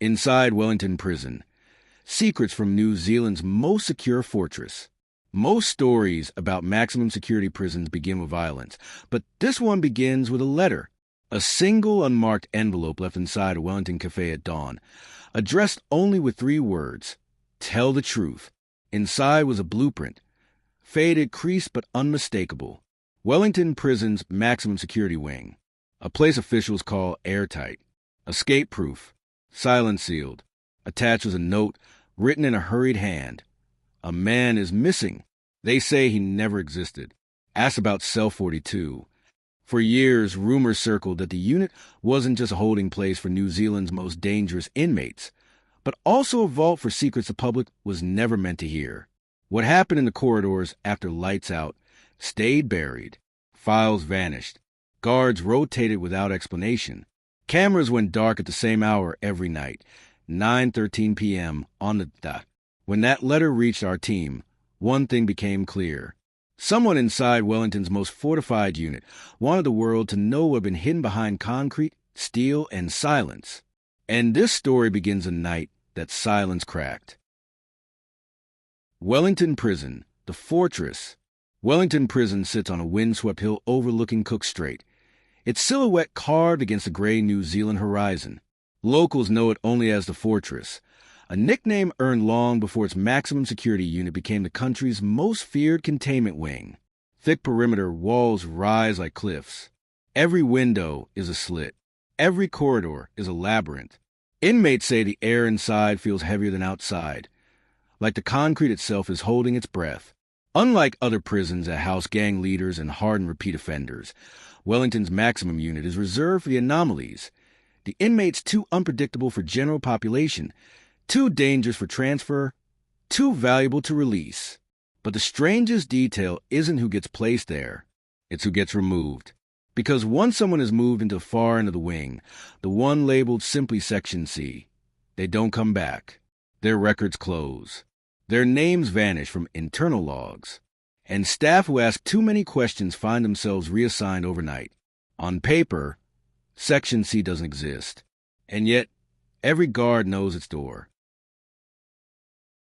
Inside Wellington Prison, secrets from New Zealand's most secure fortress. Most stories about maximum security prisons begin with violence, but this one begins with a letter. A single unmarked envelope left inside a Wellington cafe at dawn, addressed only with 3 words, "Tell the truth." Inside was a blueprint, faded, creased, but unmistakable. Wellington Prison's maximum security wing, a place officials call airtight, escape-proof, silence-sealed. Attached was a note written in a hurried hand. A man is missing. They say he never existed. Ask about Cell 42. For years, rumors circled that the unit wasn't just a holding place for New Zealand's most dangerous inmates, but also a vault for secrets the public was never meant to hear. What happened in the corridors after lights out stayed buried. Files vanished. Guards rotated without explanation. Cameras went dark at the same hour every night, 9:13 p.m. on the dot. When that letter reached our team, one thing became clear. Someone inside Wellington's most fortified unit wanted the world to know what had been hidden behind concrete, steel, and silence. And this story begins a night that silence cracked. Wellington Prison, the fortress. Wellington Prison sits on a windswept hill overlooking Cook Strait, its silhouette carved against the gray New Zealand horizon. Locals know it only as the Fortress, a nickname earned long before its maximum security unit became the country's most feared containment wing. Thick perimeter walls rise like cliffs. Every window is a slit. Every corridor is a labyrinth. Inmates say the air inside feels heavier than outside, like the concrete itself is holding its breath. Unlike other prisons that house gang leaders and hardened repeat offenders, Wellington's maximum unit is reserved for the anomalies. The inmates too unpredictable for general population, too dangerous for transfer, too valuable to release. But the strangest detail isn't who gets placed there, it's who gets removed. Because once someone is moved into the far end of the wing, the one labeled simply Section C, they don't come back. Their records close. Their names vanish from internal logs. And staff who ask too many questions find themselves reassigned overnight. On paper, Section C doesn't exist. And yet, every guard knows its door.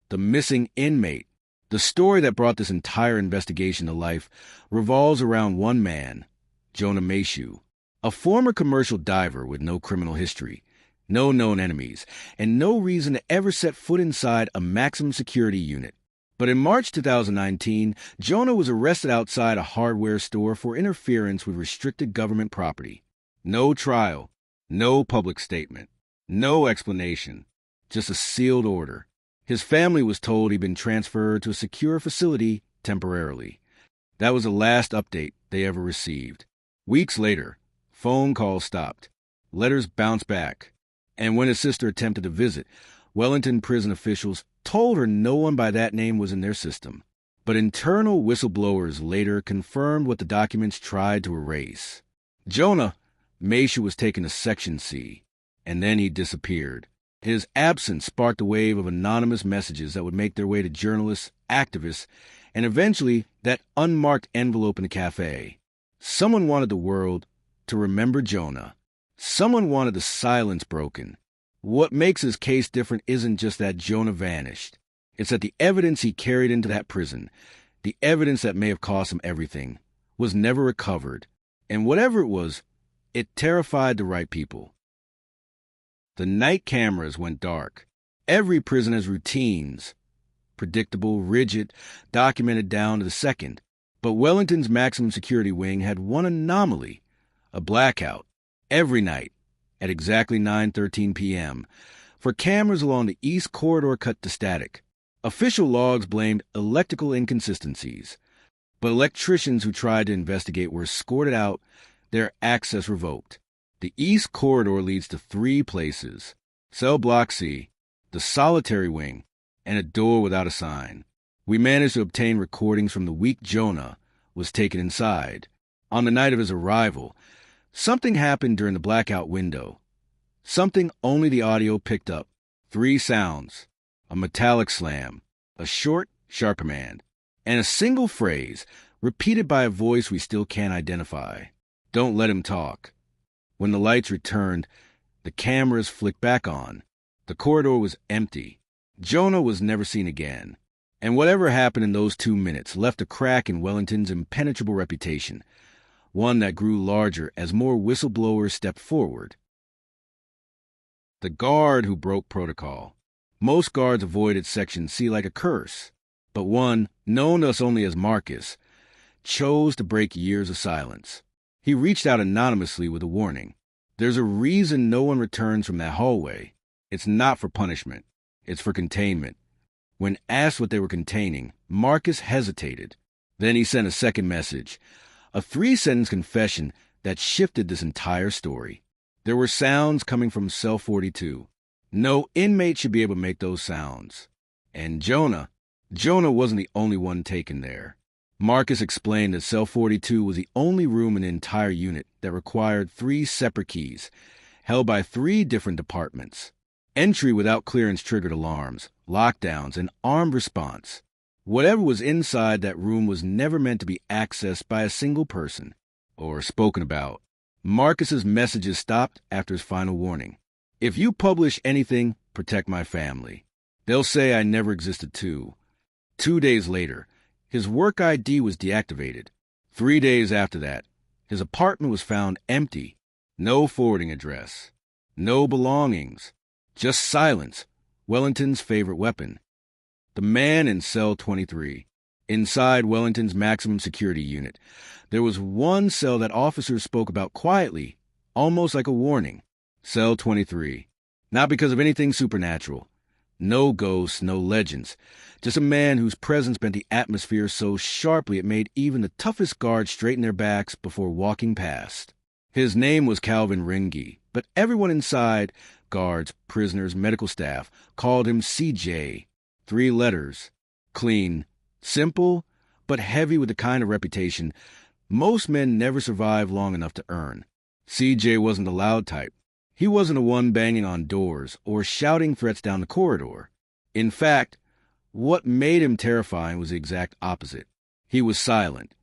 The missing inmate. The story that brought this entire investigation to life revolves around one man, Jonah Mayshew, a former commercial diver with no criminal history, no known enemies, and no reason to ever set foot inside a maximum security unit. But in March 2019, Jonah was arrested outside a hardware store for interference with restricted government property. No trial, no public statement, no explanation, just a sealed order. His family was told he'd been transferred to a secure facility temporarily. That was the last update they ever received. Weeks later, phone calls stopped. Letters bounced back. And when his sister attempted to visit, Wellington Prison officials told her no one by that name was in their system. But internal whistleblowers later confirmed what the documents tried to erase. Jonah Mayshew was taken to Section C, and then he disappeared. His absence sparked a wave of anonymous messages that would make their way to journalists, activists, and eventually that unmarked envelope in the cafe. Someone wanted the world to remember Jonah. Someone wanted the silence broken. What makes his case different isn't just that Jonah vanished. It's that the evidence he carried into that prison, the evidence that may have cost him everything, was never recovered. And whatever it was, it terrified the right people. The night cameras went dark. Every prison has routines, predictable, rigid, documented down to the second. But Wellington's maximum security wing had one anomaly, a blackout, every night at exactly 9:13 p.m. for cameras along the east corridor cut to static. Official logs blamed electrical inconsistencies, but electricians who tried to investigate were escorted out, their access revoked. The east corridor leads to 3 places: Cell Block C, the solitary wing, and a door without a sign. We managed to obtain recordings from the week Jonah was taken inside. On the night of his arrival, something happened during the blackout window. Something only the audio picked up. 3 sounds: a metallic slam, a short, sharp command, and a single phrase repeated by a voice we still can't identify. Don't let him talk. When the lights returned, the cameras flicked back on. The corridor was empty. Jonah was never seen again. And whatever happened in those 2 minutes left a crack in Wellington's impenetrable reputation, one that grew larger as more whistleblowers stepped forward. The guard who broke protocol. Most guards avoided Section C like a curse, but one, known to us only as Marcus, chose to break years of silence. He reached out anonymously with a warning. There's a reason no one returns from that hallway. It's not for punishment. It's for containment. When asked what they were containing, Marcus hesitated. Then he sent a second message, a 3-sentence confession that shifted this entire story. There were sounds coming from cell 42. No inmate should be able to make those sounds. And Jonah wasn't the only one taken there. Marcus explained that cell 42 was the only room in the entire unit that required 3 separate keys, held by 3 different departments. Entry without clearance triggered alarms, lockdowns, and armed response. Whatever was inside that room was never meant to be accessed by a single person or spoken about. Marcus's messages stopped after his final warning. If you publish anything, protect my family. They'll say I never existed too. 2 days later, his work ID was deactivated. 3 days after that, his apartment was found empty. No forwarding address. No belongings. Just silence, Wellington's favorite weapon. The man in cell 23. Inside Wellington's maximum security unit, there was one cell that officers spoke about quietly, almost like a warning. Cell 23. Not because of anything supernatural. No ghosts, no legends. Just a man whose presence bent the atmosphere so sharply it made even the toughest guards straighten their backs before walking past. His name was Calvin Ringy, but everyone inside, guards, prisoners, medical staff, called him CJ. 3 letters. Clean, simple, but heavy with the kind of reputation most men never survive long enough to earn. CJ wasn't the loud type. He wasn't the one banging on doors or shouting threats down the corridor. In fact, what made him terrifying was the exact opposite. He was silent.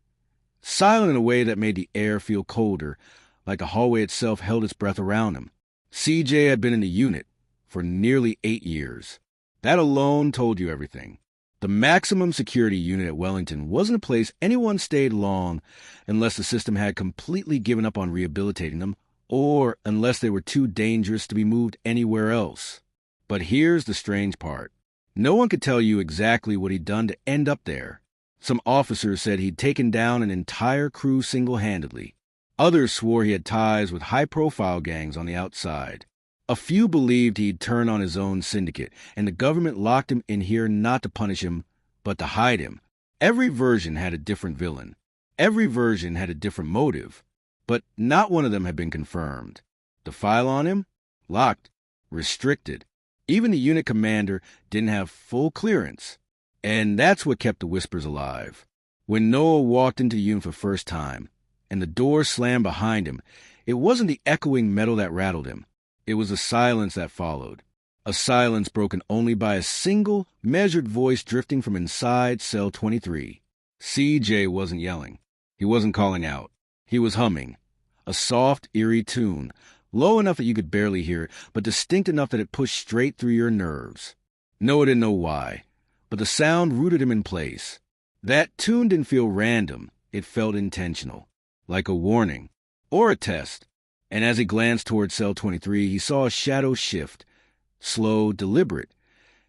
Silent in a way that made the air feel colder, like the hallway itself held its breath around him. CJ had been in the unit for nearly 8 years. That alone told you everything. The maximum security unit at Wellington wasn't a place anyone stayed long unless the system had completely given up on rehabilitating them or unless they were too dangerous to be moved anywhere else. But here's the strange part. No one could tell you exactly what he'd done to end up there. Some officers said he'd taken down an entire crew single-handedly. Others swore he had ties with high-profile gangs on the outside. A few believed he'd turn on his own syndicate, and the government locked him in here not to punish him, but to hide him. Every version had a different villain. Every version had a different motive. But not one of them had been confirmed. The file on him? Locked. Restricted. Even the unit commander didn't have full clearance. And that's what kept the whispers alive. When Noah walked into the unit for the first time, and the door slammed behind him, it wasn't the echoing metal that rattled him. It was the silence that followed. A silence broken only by a single, measured voice drifting from inside cell 23. CJ wasn't yelling. He wasn't calling out. He was humming. A soft, eerie tune, low enough that you could barely hear it, but distinct enough that it pushed straight through your nerves. Noah didn't know why, but the sound rooted him in place. That tune didn't feel random. It felt intentional, like a warning, or a test. And as he glanced toward cell 23, he saw a shadow shift, slow, deliberate,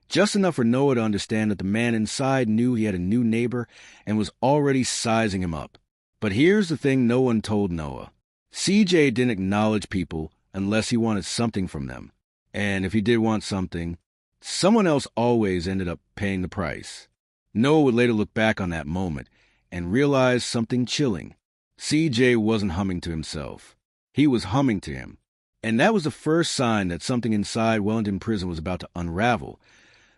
just enough for Noah to understand that the man inside knew he had a new neighbor and was already sizing him up. But here's the thing no one told Noah. CJ didn't acknowledge people unless he wanted something from them. And if he did want something, someone else always ended up paying the price. Noah would later look back on that moment and realize something chilling. CJ wasn't humming to himself. He was humming to him. And that was the first sign that something inside Wellington Prison was about to unravel.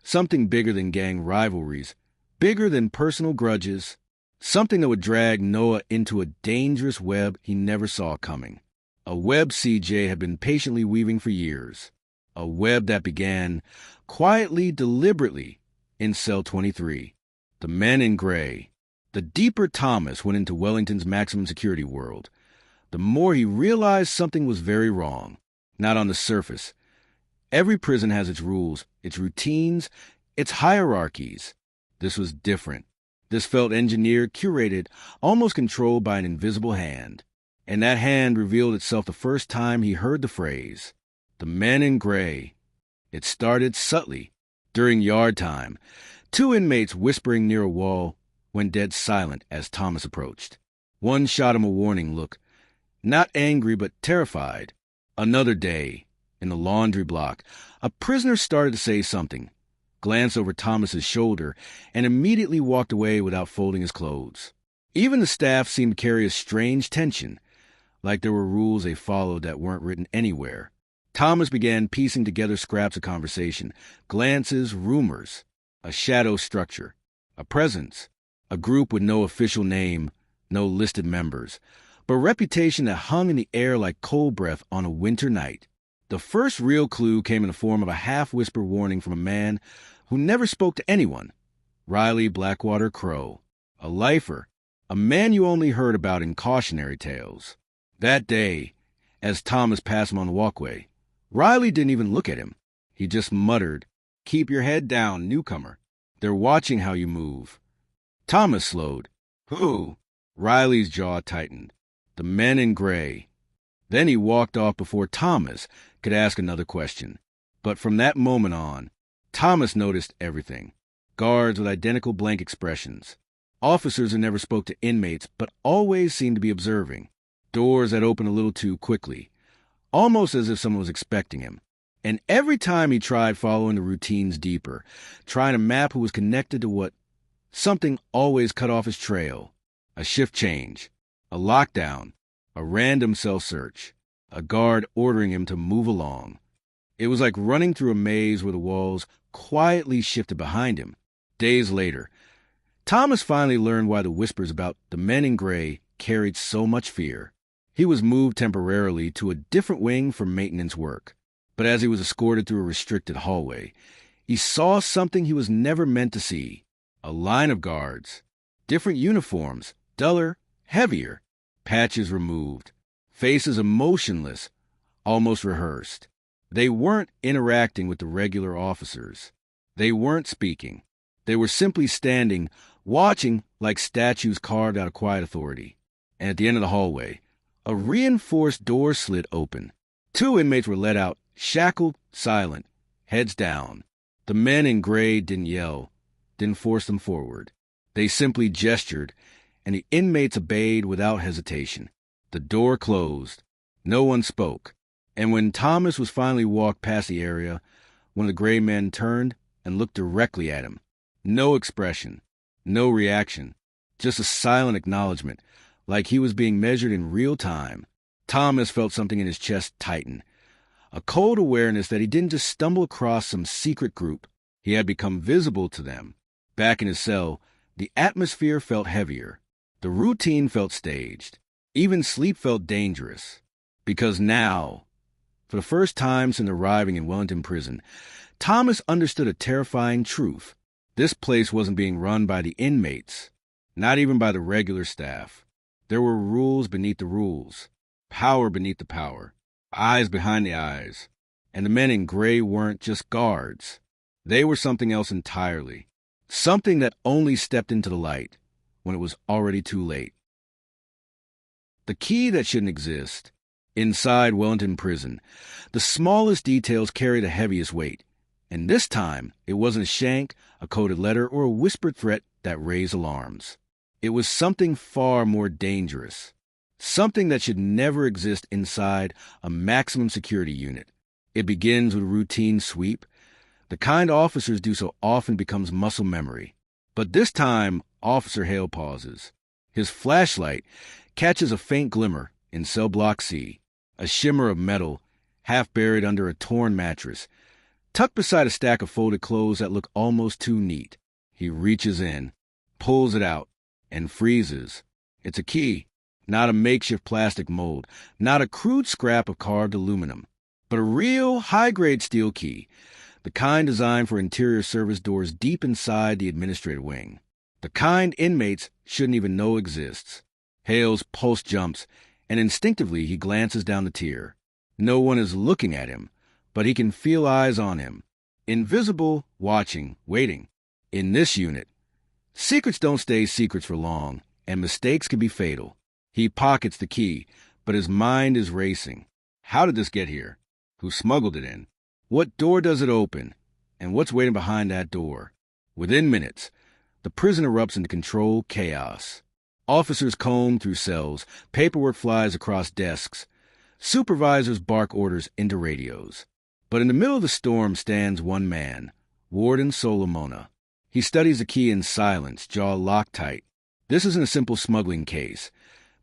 Something bigger than gang rivalries, bigger than personal grudges, something that would drag Noah into a dangerous web he never saw coming. A web CJ had been patiently weaving for years. A web that began, quietly, deliberately, in cell 23. The men in gray. The deeper Thomas went into Wellington's maximum security world, the more he realized something was very wrong. Not on the surface. Every prison has its rules, its routines, its hierarchies. This was different. This felt engineered, curated, almost controlled by an invisible hand. And that hand revealed itself the first time he heard the phrase, "the men in gray." It started subtly. During yard time, two inmates whispering near a wall went dead silent as Thomas approached. One shot him a warning look, not angry but terrified. Another day, in the laundry block, a prisoner started to say something, glanced over Thomas's shoulder, and immediately walked away without folding his clothes. Even the staff seemed to carry a strange tension, like there were rules they followed that weren't written anywhere. Thomas began piecing together scraps of conversation, glances, rumors, a shadow structure, a presence, a group with no official name, no listed members, but a reputation that hung in the air like cold breath on a winter night. The first real clue came in the form of a half-whispered warning from a man who never spoke to anyone, Riley Blackwater Crow, a lifer, a man you only heard about in cautionary tales. That day, as Thomas passed him on the walkway, Riley didn't even look at him. He just muttered, "Keep your head down, newcomer. They're watching how you move." Thomas slowed. "Who?" Riley's jaw tightened. "The men in gray." Then he walked off before Thomas could ask another question. But from that moment on, Thomas noticed everything. Guards with identical blank expressions. Officers who never spoke to inmates but always seemed to be observing. Doors that opened a little too quickly, almost as if someone was expecting him. And every time he tried following the routines deeper, trying to map who was connected to what, something always cut off his trail. A shift change, a lockdown, a random cell search, a guard ordering him to move along. It was like running through a maze where the walls quietly shifted behind him. Days later, Thomas finally learned why the whispers about the men in gray carried so much fear. He was moved temporarily to a different wing for maintenance work. But as he was escorted through a restricted hallway, he saw something he was never meant to see. A line of guards. Different uniforms, duller, heavier. Patches removed. Faces emotionless, almost rehearsed. They weren't interacting with the regular officers. They weren't speaking. They were simply standing, watching like statues carved out of quiet authority. And at the end of the hallway, a reinforced door slid open. Two inmates were let out, shackled, silent, heads down. The men in gray didn't yell, didn't force them forward. They simply gestured, and the inmates obeyed without hesitation. The door closed. No one spoke. And when Thomas was finally walked past the area, one of the gray men turned and looked directly at him. No expression, no reaction, just a silent acknowledgement, like he was being measured in real time. Thomas felt something in his chest tighten, a cold awareness that he didn't just stumble across some secret group. He had become visible to them. Back in his cell, the atmosphere felt heavier. The routine felt staged. Even sleep felt dangerous. Because now, for the first time since arriving in Wellington Prison, Thomas understood a terrifying truth. This place wasn't being run by the inmates, not even by the regular staff. There were rules beneath the rules, power beneath the power, eyes behind the eyes. And the men in gray weren't just guards. They were something else entirely. Something that only stepped into the light when it was already too late. The key that shouldn't exist. Inside Wellington Prison, the smallest details carry the heaviest weight. And this time, it wasn't a shank, a coded letter, or a whispered threat that raised alarms. It was something far more dangerous. Something that should never exist inside a maximum security unit. It begins with a routine sweep. The kind officers do so often becomes muscle memory. But this time, Officer Hale pauses. His flashlight catches a faint glimmer in cell block C, a shimmer of metal, half buried under a torn mattress, tucked beside a stack of folded clothes that look almost too neat. He reaches in, pulls it out, and freezes. It's a key, not a makeshift plastic mold, not a crude scrap of carved aluminum, but a real high-grade steel key, the kind designed for interior service doors deep inside the administrative wing, the kind inmates shouldn't even know exists. Hale's pulse jumps, and instinctively he glances down the tier. No one is looking at him, but he can feel eyes on him. Invisible, watching, waiting. In this unit, secrets don't stay secrets for long, and mistakes can be fatal. He pockets the key, but his mind is racing. How did this get here? Who smuggled it in? What door does it open? And what's waiting behind that door? Within minutes, the prison erupts into controlled chaos. Officers comb through cells, paperwork flies across desks. Supervisors bark orders into radios. But in the middle of the storm stands one man, Warden Solomona. He studies the key in silence, jaw locked tight. This isn't a simple smuggling case.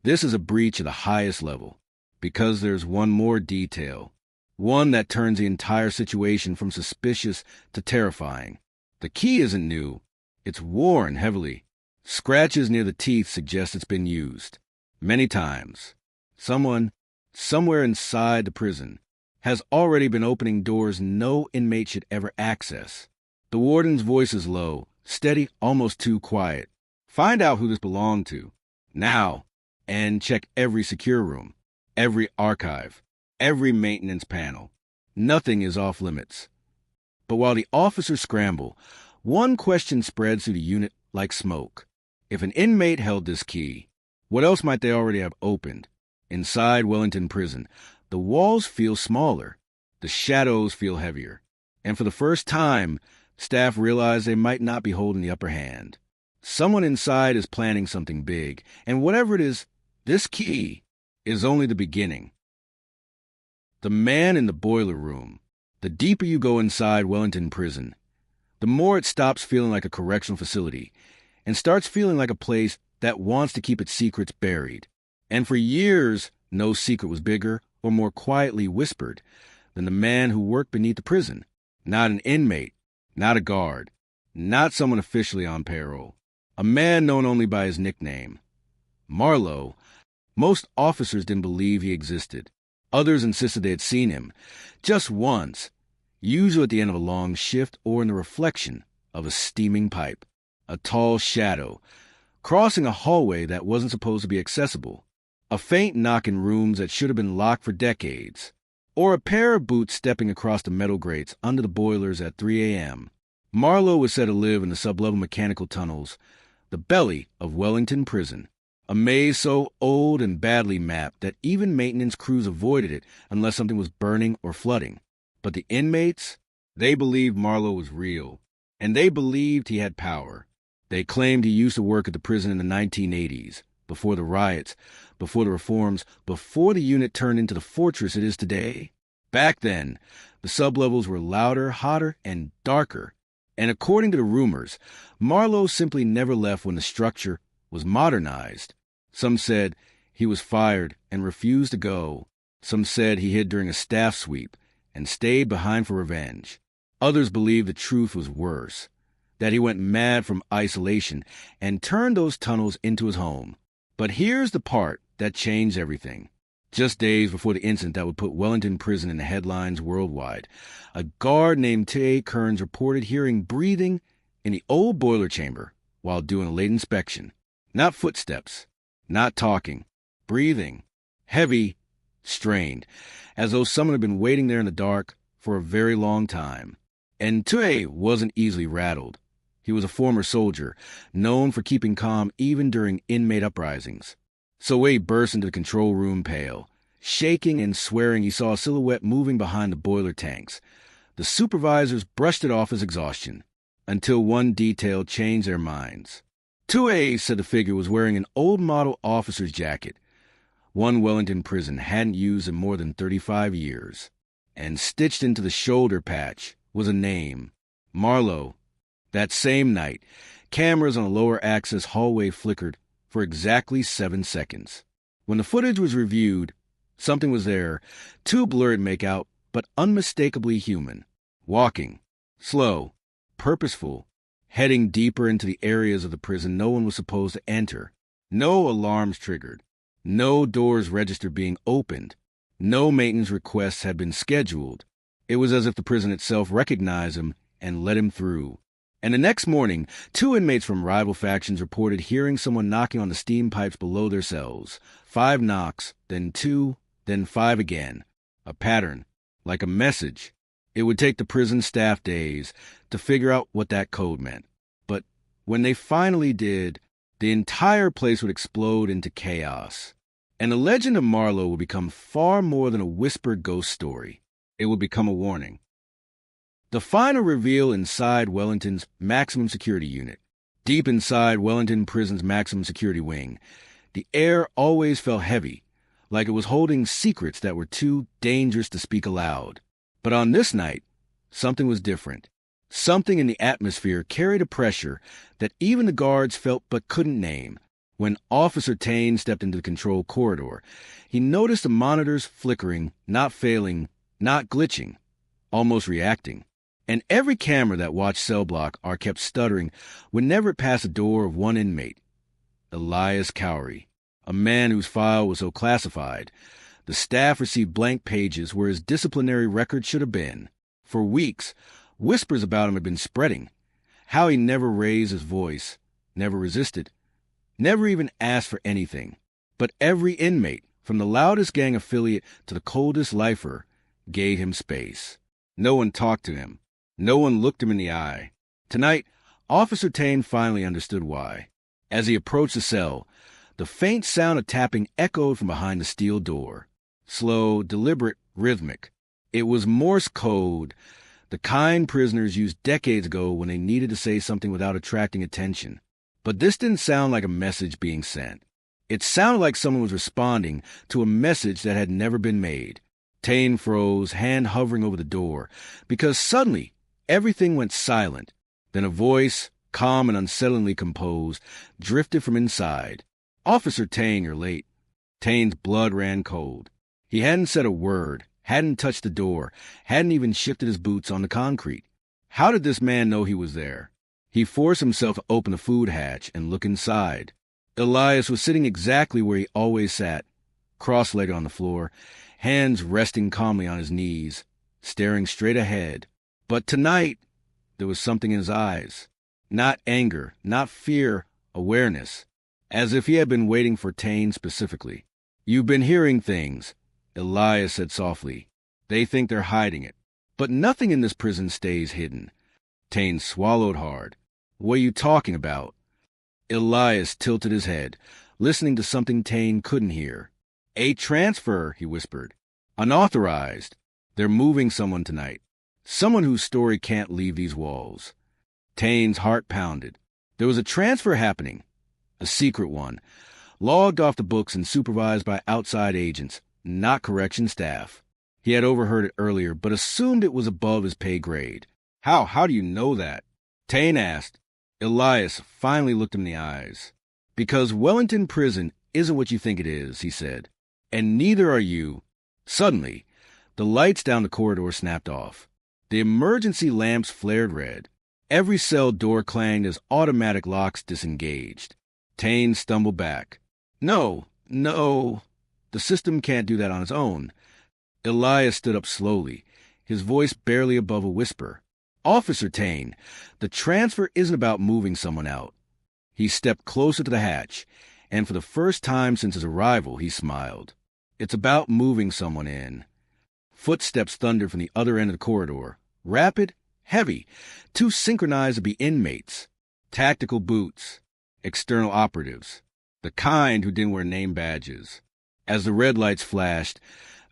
This is a breach at the highest level. Because there's one more detail. One that turns the entire situation from suspicious to terrifying. The key isn't new. It's worn heavily. Scratches near the teeth suggest it's been used. Many times. Someone, somewhere inside the prison, has already been opening doors no inmate should ever access. The warden's voice is low, steady, almost too quiet. Find out who this belonged to. Now. And check every secure room, every archive, every maintenance panel. Nothing is off limits. But while the officers scramble, one question spreads through the unit like smoke. If an inmate held this key, what else might they already have opened? Inside Wellington Prison, the walls feel smaller. The shadows feel heavier. And for the first time, staff realize they might not be holding the upper hand. Someone inside is planning something big, and whatever it is, this key is only the beginning. The man in the boiler room. The deeper you go inside Wellington Prison, the more it stops feeling like a correctional facility and starts feeling like a place that wants to keep its secrets buried. And for years, no secret was bigger or more quietly whispered than the man who worked beneath the prison. Not an inmate, not a guard, not someone officially on payroll. A man known only by his nickname. Marlowe. Most officers didn't believe he existed. Others insisted they had seen him, just once, usually at the end of a long shift or in the reflection of a steaming pipe. A tall shadow, crossing a hallway that wasn't supposed to be accessible. A faint knock in rooms that should have been locked for decades. Or a pair of boots stepping across the metal grates under the boilers at 3 a.m. Marlowe was said to live in the sublevel mechanical tunnels, the belly of Wellington Prison. A maze so old and badly mapped that even maintenance crews avoided it unless something was burning or flooding. But the inmates, they believed Marlowe was real, and they believed he had power. They claimed he used to work at the prison in the 1980s, before the riots, before the reforms, before the unit turned into the fortress it is today. Back then, the sublevels were louder, hotter, and darker. And according to the rumors, Marlowe simply never left when the structure was modernized. Some said he was fired and refused to go. Some said he hid during a staff sweep and stayed behind for revenge. Others believed the truth was worse, that he went mad from isolation and turned those tunnels into his home. But here's the part that changed everything. Just days before the incident that would put Wellington Prison in the headlines worldwide, a guard named T.A. Kearns reported hearing breathing in the old boiler chamber while doing a late inspection. Not footsteps, not talking, breathing, heavy, strained, as though someone had been waiting there in the dark for a very long time. And T.A. wasn't easily rattled. He was a former soldier, known for keeping calm even during inmate uprisings. So Wade burst into the control room pale, shaking and swearing he saw a silhouette moving behind the boiler tanks. The supervisors brushed it off as exhaustion, until one detail changed their minds. 2A said the figure was wearing an old model officer's jacket, one Wellington Prison hadn't used in more than 35 years. And stitched into the shoulder patch was a name, Marlowe. That same night, cameras on the lower access hallway flickered for exactly 7 seconds. When the footage was reviewed, something was there, too blurred to make out, but unmistakably human. Walking, slow, purposeful, heading deeper into the areas of the prison no one was supposed to enter. No alarms triggered. No doors registered being opened. No maintenance requests had been scheduled. It was as if the prison itself recognized him and let him through. And the next morning, 2 inmates from rival factions reported hearing someone knocking on the steam pipes below their cells. 5 knocks, then 2, then 5 again. A pattern, like a message. It would take the prison staff days to figure out what that code meant. But when they finally did, the entire place would explode into chaos. And the legend of Marlowe would become far more than a whispered ghost story. It would become a warning. The final reveal inside Wellington's maximum security unit. Deep inside Wellington Prison's maximum security wing, the air always felt heavy, like it was holding secrets that were too dangerous to speak aloud. But on this night, something was different. Something in the atmosphere carried a pressure that even the guards felt but couldn't name. When Officer Taine stepped into the control corridor, he noticed the monitors flickering, not failing, not glitching, almost reacting. And every camera that watched Cell Block or kept stuttering would never pass the door of one inmate, Elias Cowrie, a man whose file was so classified. The staff received blank pages where his disciplinary record should have been. For weeks, whispers about him had been spreading. How he never raised his voice, never resisted, never even asked for anything. But every inmate, from the loudest gang affiliate to the coldest lifer, gave him space. No one talked to him. No one looked him in the eye. Tonight, Officer Taine finally understood why. As he approached the cell, the faint sound of tapping echoed from behind the steel door. Slow, deliberate, rhythmic. It was Morse code, the kind prisoners used decades ago when they needed to say something without attracting attention. But this didn't sound like a message being sent. It sounded like someone was responding to a message that had never been made. Taine froze, hand hovering over the door, because suddenly everything went silent. Then a voice, calm and unsettlingly composed, drifted from inside. "Officer Taine, you're late." Taine's blood ran cold. He hadn't said a word, hadn't touched the door, hadn't even shifted his boots on the concrete. How did this man know he was there? He forced himself to open the food hatch and look inside. Elias was sitting exactly where he always sat, cross-legged on the floor, hands resting calmly on his knees, staring straight ahead. But tonight, there was something in his eyes. Not anger, not fear, awareness. As if he had been waiting for Taine specifically. "You've been hearing things," Elias said softly. "They think they're hiding it. But nothing in this prison stays hidden." Taine swallowed hard. "What are you talking about?" Elias tilted his head, listening to something Taine couldn't hear. "A transfer," he whispered. "Unauthorized. They're moving someone tonight. Someone whose story can't leave these walls." Taine's heart pounded. There was a transfer happening. A secret one. Logged off the books and supervised by outside agents, not correction staff. He had overheard it earlier, but assumed it was above his pay grade. How do you know that?" Taine asked. Elias finally looked him in the eyes. "Because Wellington Prison isn't what you think it is," he said. "And neither are you." Suddenly, the lights down the corridor snapped off. The emergency lamps flared red. Every cell door clanged as automatic locks disengaged. Taine stumbled back. No, the system can't do that on its own." Elias stood up slowly, his voice barely above a whisper. "Officer Taine, the transfer isn't about moving someone out." He stepped closer to the hatch, and for the first time since his arrival, he smiled. "It's about moving someone in." Footsteps thundered from the other end of the corridor. Rapid, heavy, too synchronized to be inmates. Tactical boots. External operatives. The kind who didn't wear name badges. As the red lights flashed,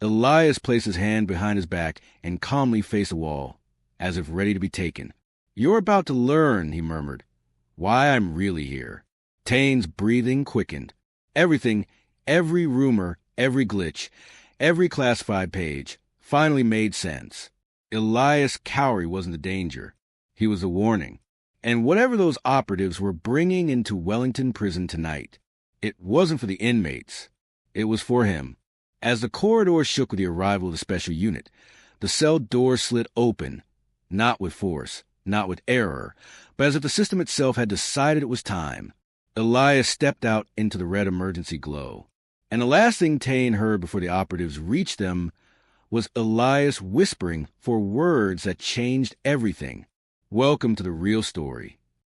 Elias placed his hand behind his back and calmly faced the wall, as if ready to be taken. "You're about to learn," he murmured, "why I'm really here." Taine's breathing quickened. Everything, every rumor, every glitch, every classified page, finally made sense. Elias Cowrie wasn't the danger. He was the warning. And whatever those operatives were bringing into Wellington Prison tonight, it wasn't for the inmates. It was for him. As the corridor shook with the arrival of the special unit, the cell door slid open, not with force, not with error, but as if the system itself had decided it was time. Elias stepped out into the red emergency glow. And the last thing Taine heard before the operatives reached them was Elias whispering for words that changed everything. "Welcome to the real story."